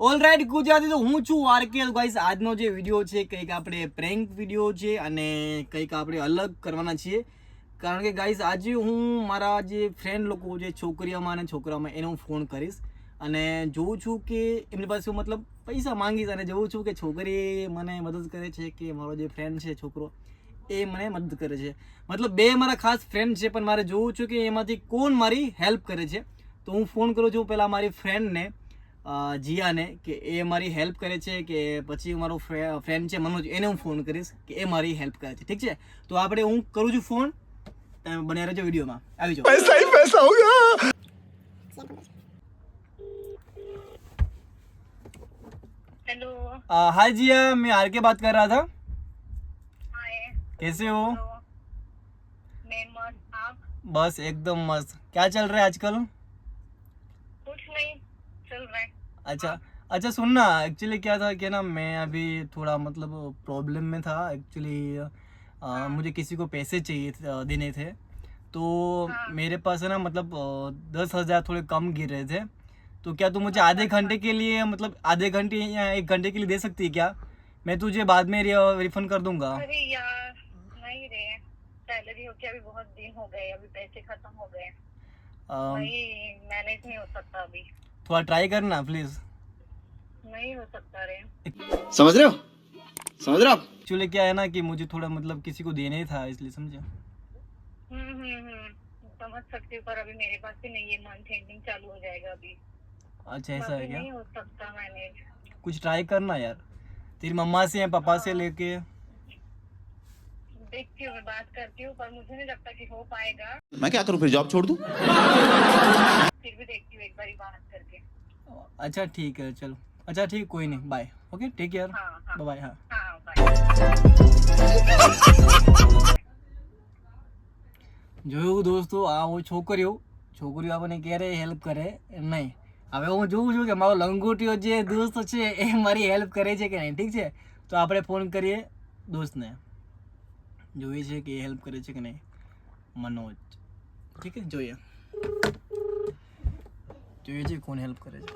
Alright Gujarati તો હું છું આરકે. ગાઈસ આજનો જે વિડીયો છે કંઈક આપણે પ્રેન્ક વિડીયો છે અને કંઈક આપણે અલગ કરવાના છીએ. કારણ કે ગાઈસ આજે હું મારા જે ફ્રેન્ડ લોકો જે છોકરીઓમાં અને છોકરાઓમાં એને હું ફોન કરીશ અને જોઉં છું કે એમની પાસે મતલબ પૈસા માંગીશ અને જોઉં છું કે છોકરી મને મદદ કરે છે કે મારો જે ફ્રેન્ડ છે છોકરો એ મને મદદ કરે છે. મતલબ બે મારા ખાસ ફ્રેન્ડ છે પણ મારે જોવું છું કે એમાંથી કોણ મારી હેલ્પ કરે છે. તો હું ફોન કરું છું પહેલાં મારી ફ્રેન્ડને જીયાને કે એ મારી હેલ્પ કરે છે કે પછી મારો ફ્રેન્ડ છે મનોજ એને હું ફોન કરીશ કે એ મારી હેલ્પ કરે છે. ઠીક છે તો આપણે હું કરું છું ફોન. બન્યા રહેજો વિડીયોમાં. આવી જાઓ. પૈસા ही पैसा होगा. हेलो. हाय जिया, मैं आर के बात कर रहा था. हाय. कैसे हो? मैं मस्त. आप? बस एकदम मस्त. क्या चल रहा है आजकल? कुछ नहीं चल रहा है. अच्छा अच्छा सुनना, एक्चुअली क्या था कि ना मैं अभी थोड़ा मतलब प्रॉब्लम में था एक्चुअली. मुझे किसी को पैसे चाहिए देने थे तो मेरे पास है ना मतलब 10,000 थोड़े कम गिर रहे थे. तो क्या तू मुझे आधे घंटे के लिए मतलब आधे घंटे या 1 घंटे के लिए दे सकती है क्या? मैं तुझे बाद में रिफंड कर दूंगा. अरे यार नहीं रे, सैलरी होके अभी बहुत दिन हो गए, अभी पैसे खत्म हो गए. नहीं मैनेज नहीं हो सकता अभी. थोड़ा ट्राई करना प्लीज. नहीं हो सकता रे. समझ रहे हो आप? एक्चुअली क्या है ना कि मुझे थोड़ा मतलब किसी को देना ही था इसलिए समझे. समझ सकती हूँ पर अभी मेरे पास भी नहीं है. मंथ एंडिंग चालू हो जाएगा अभी. अच्छा ऐसा है क्या? नहीं हो सकता मैनेज. कुछ ट्राई करना यार. तेरी मम्मा से या पापा से लेके देखती हूँ, मैं बात करती हूँ पर मुझे नहीं लगता कि हो पाएगा. मैं क्या करूं फिर, जॉब छोड़ दूं? फिर भी देखती हूँ एक बार बात करके. अच्छा ठीक है चलो. अच्छा ठीक, कोई नहीं, बाय. Okay take care. हाँ. बाय. हाँ हाँ बाय. જોયું દોસ્તો, આ છોકરીઓ આપણને ક્યારેય હેલ્પ કરે નહીં. હવે હું જોઉં છું કે મારો લંગોટીઓ જે દોસ્ત છે એ મારી હેલ્પ કરે છે કે નહીં. ઠીક છે તો આપણે ફોન કરીએ દોસ્તને, જોઈએ છે કે એ હેલ્પ કરે છે કે નહીં. મનોજ. ઠીક છે જોઈએ છે કોણ હેલ્પ કરે છે.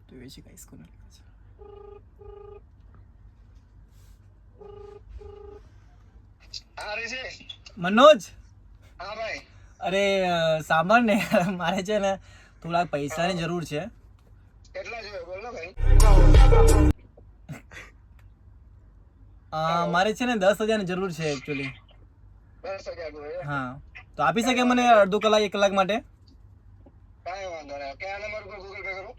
જોઈએ છે ગાઈસ કોણ હેલ્પ કરે છે. મનોજ. હા ભાઈ. અરે સાંભળ ને, મારે છે ને થોડા પૈસાની જરૂર છે. કેટલા જોઈએ બોલ ને ભાઈ. મારે છે ને 10,000 ની જરૂર છે એકચ્યુઅલી. 10,000 જોઈએ. હા તો આપી શકે મને અડધો કલાક 1 કલાક માટે? કાંઈ વાંધો નહીં. કયા નંબર પર ગૂગલ પે કરું?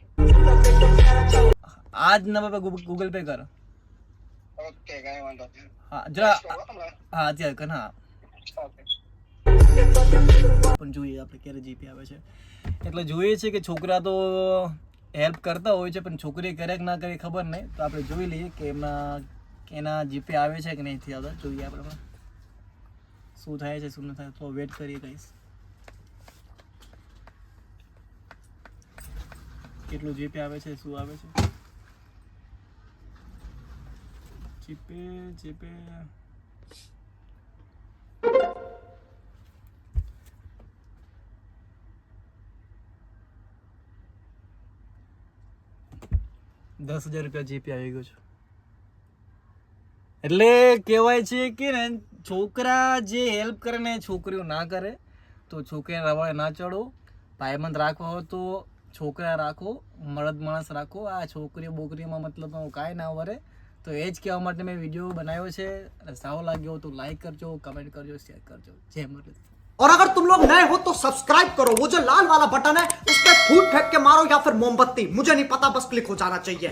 આ જ નંબર પર ગૂગલ પે કર. ઓકે કાંઈ વાંધો નહીં. હા જરા. હમણાં. હા અત્યારે કર. હા ઓકે. પણ જોઈએ આપણે ક્યારે જીપે આવે છે. એટલે જોઈએ છે કે છોકરા તો હેલ્પ કરતા હોય છે પણ છોકરી કરે કે ના કરે ખબર નહીં. તો આપણે જોઈ લઈએ કે એના જીપે આવે છે કે નહીં આવતા. જોઈએ આપણે શું થાય છે શું ન થાય. તો વેટ કરીએ કહીશ કેટલું જીપે આવે છે શું આવે છે. જીપે 10,000 રૂપિયા જીપે આવી ગયો છે. એટલે કહેવાય છે કે ને છોકરા જે હેલ્પ કરે ને છોકરીઓ ના કરે તો છોકરીને રવાડે ના ચડો. ભાઈબંધ રાખવા હોય તો છોકરા રાખો, મર્દ માણસ રાખો. આ છોકરીઓ બોકરીમાં મતલબ કાંઈ ના વરે. તો એ જ કહેવા માટે મેં વિડીયો બનાવ્યો છે. અને સારો લાગ્યો તો લાઈક કરજો, કમેન્ટ કરજો, શેર કરજો. જય મર્દ. और अगर तुम लोग नए हो तो सब्सक्राइब करो. वो जो लाल वाला बटन है उस पर फूट फेंक के मारो या फिर मोमबत्ती, मुझे नहीं पता, बस क्लिक हो जाना चाहिए.